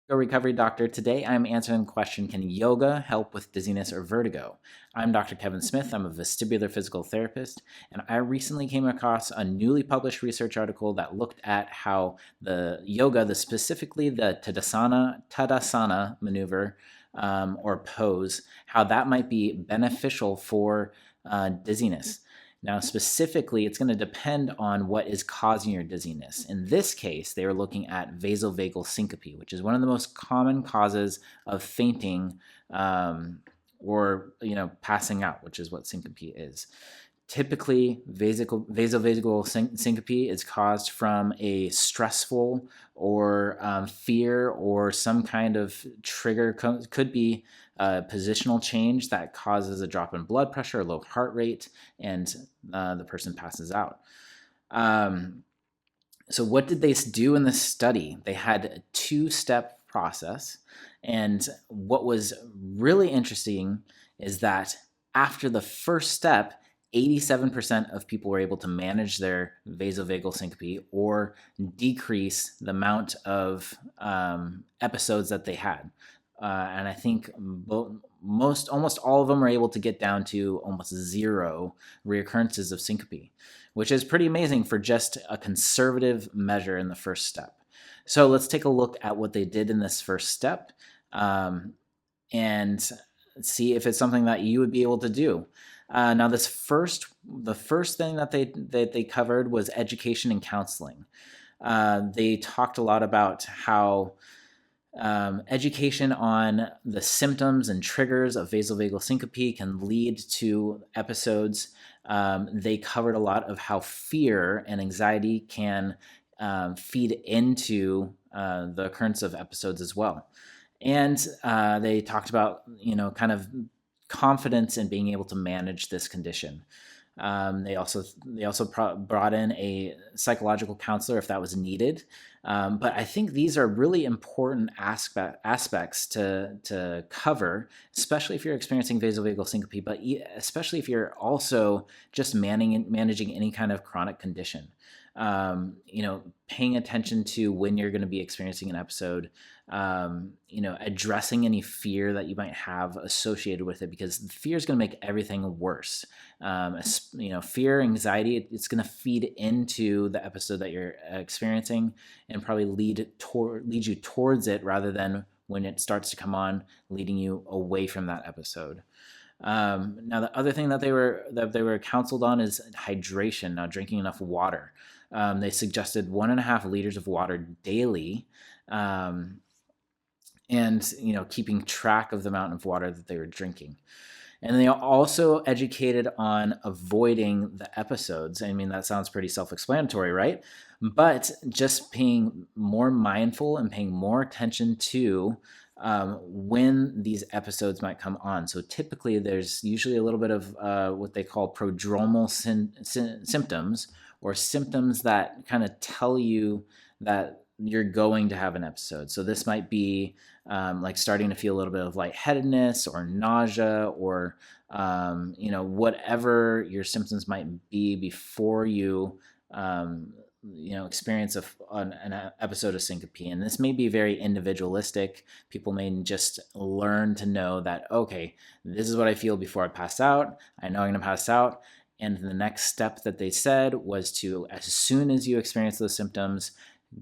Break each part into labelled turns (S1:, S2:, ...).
S1: Go Recovery Doctor. Today I'm answering the question, can yoga help with dizziness or vertigo? I'm Dr. Kevin Smith. I'm a vestibular physical therapist, and I recently came across a newly published research article that looked at how the yoga, specifically the Tadasana maneuver or pose, how that might be beneficial for dizziness. Now, specifically, it's going to depend on what is causing your dizziness. In this case, they were looking at vasovagal syncope, which is one of the most common causes of fainting or passing out, which is what syncope is. Typically, vasovagal syncope is caused from a stressful or fear or some kind of trigger. Could be a positional change that causes a drop in blood pressure, a low heart rate, and the person passes out. So what did they do in this study? They had a two-step process. And what was really interesting is that after the first step, 87% of people were able to manage their vasovagal syncope or decrease the amount of episodes that they had. And I think almost all of them are able to get down to almost zero reoccurrences of syncope, which is pretty amazing for just a conservative measure in the first step. So let's take a look at what they did in this first step and see if it's something that you would be able to do. Now, the first thing that they covered was education and counseling. They talked a lot about how education on the symptoms and triggers of vasovagal syncope can lead to episodes. They covered a lot of how fear and anxiety can feed into the occurrence of episodes as well. And they talked about, kind of confidence in being able to manage this condition. They also brought in a psychological counselor if that was needed. But I think these are really important aspects to cover, especially if you're experiencing vasovagal syncope, but especially if you're also just managing any kind of chronic condition. Paying attention to when you're going to be experiencing an episode, addressing any fear that you might have associated with it, because fear is going to make everything worse. Fear, anxiety, it's going to feed into the episode that you're experiencing and probably lead you towards it rather than when it starts to come on, leading you away from that episode. Now, the other thing that they were counseled on is hydration. Now, drinking enough water. They suggested 1.5 liters of water daily, and keeping track of the amount of water that they were drinking. And they also educated on avoiding the episodes. I mean, that sounds pretty self-explanatory, right? But just being more mindful and paying more attention to when these episodes might come on. So typically there's usually a little bit of what they call prodromal symptoms, or symptoms that kind of tell you that you're going to have an episode. So this might be like starting to feel a little bit of lightheadedness or nausea, or whatever your symptoms might be before you experience an episode of syncope. And this may be very individualistic. People may just learn to know that, okay, this is what I feel before I pass out. I know I'm going to pass out. And the next step that they said was to, as soon as you experience those symptoms,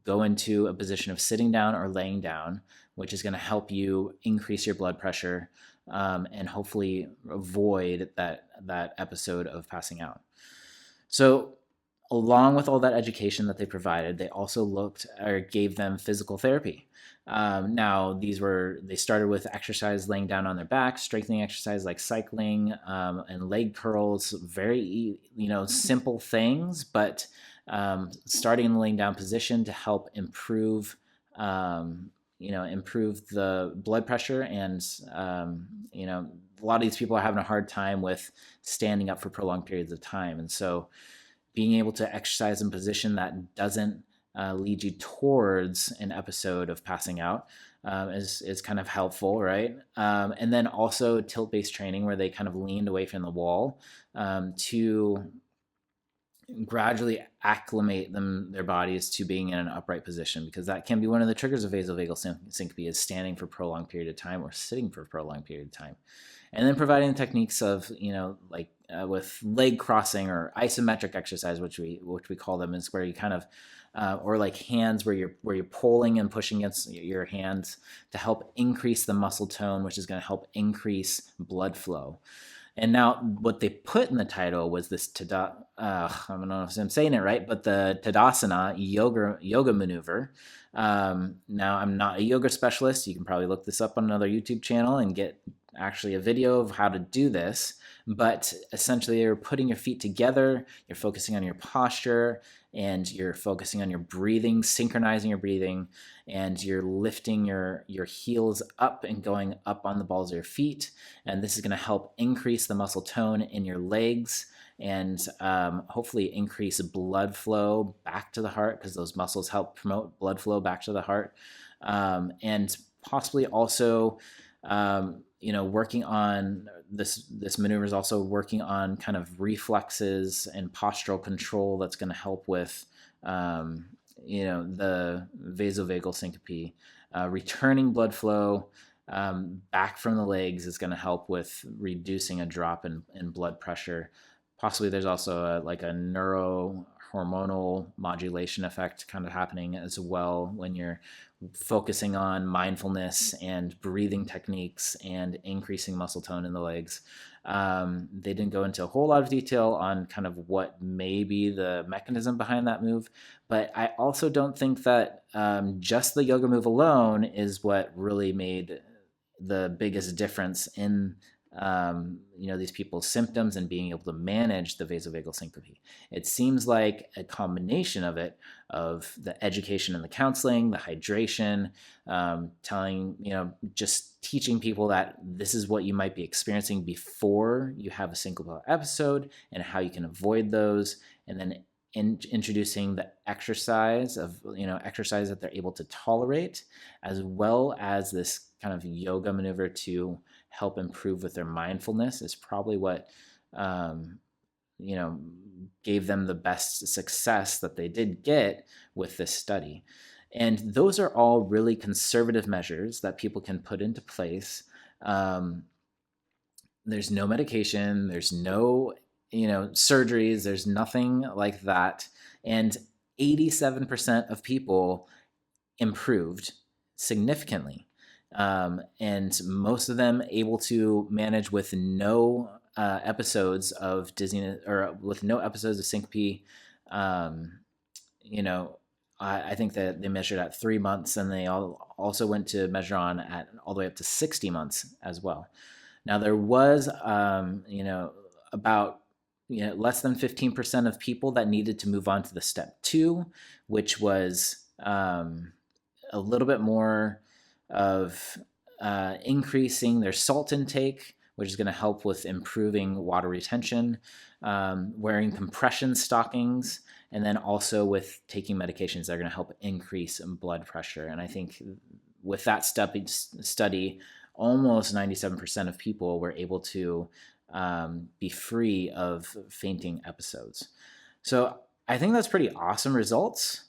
S1: go into a position of sitting down or laying down, which is going to help you increase your blood pressure and hopefully avoid that episode of passing out. So along with all that education that they provided, they also gave them physical therapy. Now, they started with exercise laying down on their back, strengthening exercise like cycling and leg curls, very, simple things, but starting in the laying down position to help improve the blood pressure. And, a lot of these people are having a hard time with standing up for prolonged periods of time. And so being able to exercise in position that doesn't lead you towards an episode of passing out is kind of helpful, right? And then also tilt-based training, where they kind of leaned away from the wall to gradually acclimate their bodies to being in an upright position, because that can be one of the triggers of vasovagal syncope, is standing for a prolonged period of time or sitting for a prolonged period of time. And then providing techniques of, like with leg crossing or isometric exercise, which we call them, is where you kind of or like hands, where you're pulling and pushing against your hands to help increase the muscle tone, which is going to help increase blood flow. And now what they put in the title was this I don't know if I'm saying it right, but the Tadasana yoga maneuver. Now, I'm not a yoga specialist. You can probably look this up on another YouTube channel and get actually a video of how to do this. But essentially, you're putting your feet together, you're focusing on your posture, and you're focusing on your breathing, synchronizing your breathing, and you're lifting your heels up and going up on the balls of your feet. And this is going to help increase the muscle tone in your legs, and hopefully increase blood flow back to the heart, because those muscles help promote blood flow back to the heart. And possibly also, working on this maneuver is also working on kind of reflexes and postural control that's going to help with, the vasovagal syncope. Returning blood flow back from the legs is going to help with reducing a drop in blood pressure. Possibly there's also like a neurohormonal modulation effect kind of happening as well when you're focusing on mindfulness and breathing techniques and increasing muscle tone in the legs. They didn't go into a whole lot of detail on kind of what may be the mechanism behind that move, but I also don't think that just the yoga move alone is what really made the biggest difference in these people's symptoms and being able to manage the vasovagal syncope. It seems like a combination of it, of the education and the counseling, the hydration, just teaching people that this is what you might be experiencing before you have a syncopal episode and how you can avoid those, and then introducing the exercise that they're able to tolerate, as well as this kind of yoga maneuver to help improve with their mindfulness, is probably what gave them the best success that they did get with this study. And those are all really conservative measures that people can put into place. There's no medication, there's no surgeries, there's nothing like that. And 87% of people improved significantly. And most of them able to manage with no episodes of dizziness, or with no episodes of syncope. I think that they measured at 3 months, and they also went to measure on at all the way up to 60 months as well. Now, there was, about less than 15% of people that needed to move on to the step 2, which was a little bit more of increasing their salt intake, which is going to help with improving water retention, wearing compression stockings, and then also with taking medications that are going to help increase blood pressure. And I think with that study, almost 97% of people were able to be free of fainting episodes. So I think that's pretty awesome results.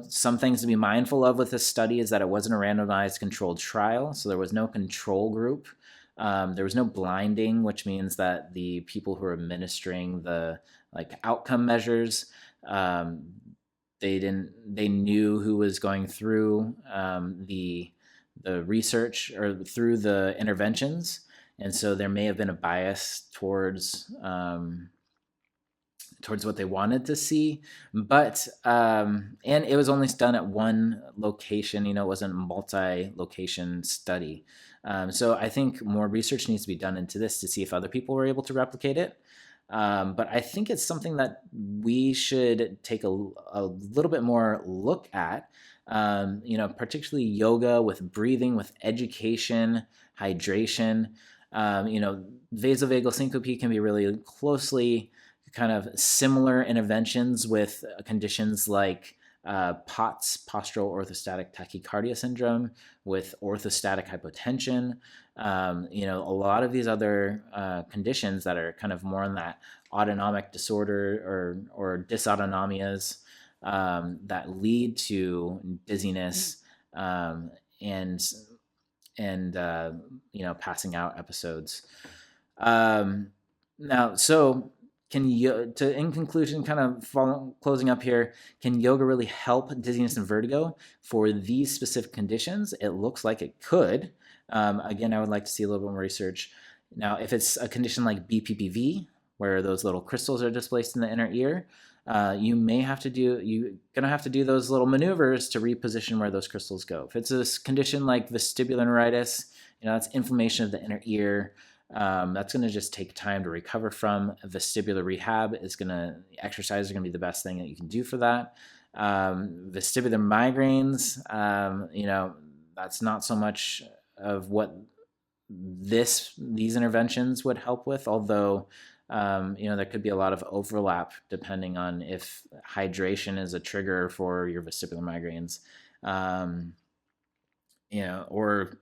S1: Some things to be mindful of with this study is that it wasn't a randomized controlled trial, so there was no control group. There was no blinding, which means that the people who are administering the outcome measures, they knew who was going through the research or through the interventions, and so there may have been a bias towards what they wanted to see, but and it was only done at one location. It wasn't a multi-location study. So I think more research needs to be done into this to see if other people were able to replicate it. But I think it's something that we should take a little bit more look at, particularly yoga with breathing, with education, hydration. Vasovagal syncope can be really closely kind of similar interventions with conditions like POTS, postural orthostatic tachycardia syndrome, with orthostatic hypotension. A lot of these other conditions that are kind of more in that autonomic disorder or dysautonomias that lead to dizziness and passing out episodes. Now, so in conclusion, kind of closing up here, can yoga really help dizziness and vertigo for these specific conditions? It looks like it could. Again, I would like to see a little bit more research. Now, if it's a condition like BPPV, where those little crystals are displaced in the inner ear, you're gonna have to do those little maneuvers to reposition where those crystals go. If it's a condition like vestibular neuritis, that's inflammation of the inner ear. That's going to just take time to recover from. Vestibular rehab exercise is going to be the best thing that you can do for that. Vestibular migraines, that's not so much of what these interventions would help with, although there could be a lot of overlap depending on if hydration is a trigger for your vestibular migraines, or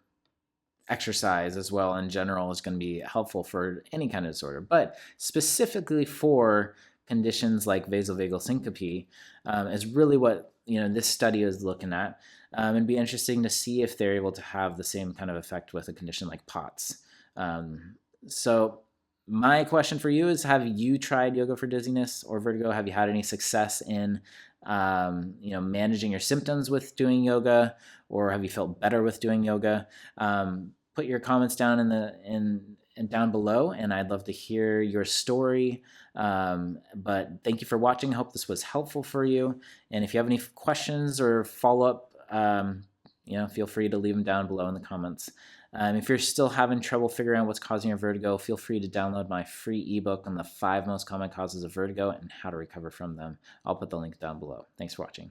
S1: exercise as well in general is going to be helpful for any kind of disorder. But specifically for conditions like vasovagal syncope is really what this study is looking at. It'd be interesting to see if they're able to have the same kind of effect with a condition like POTS. So my question for you is, have you tried yoga for dizziness or vertigo? Have you had any success in managing your symptoms with doing yoga, or have you felt better with doing yoga? Put your comments down down below, and I'd love to hear your story. But thank you for watching. I hope this was helpful for you. And if you have any questions or follow-up, feel free to leave them down below in the comments. If you're still having trouble figuring out what's causing your vertigo, feel free to download my free ebook on the 5 most common causes of vertigo and how to recover from them. I'll put the link down below. Thanks for watching.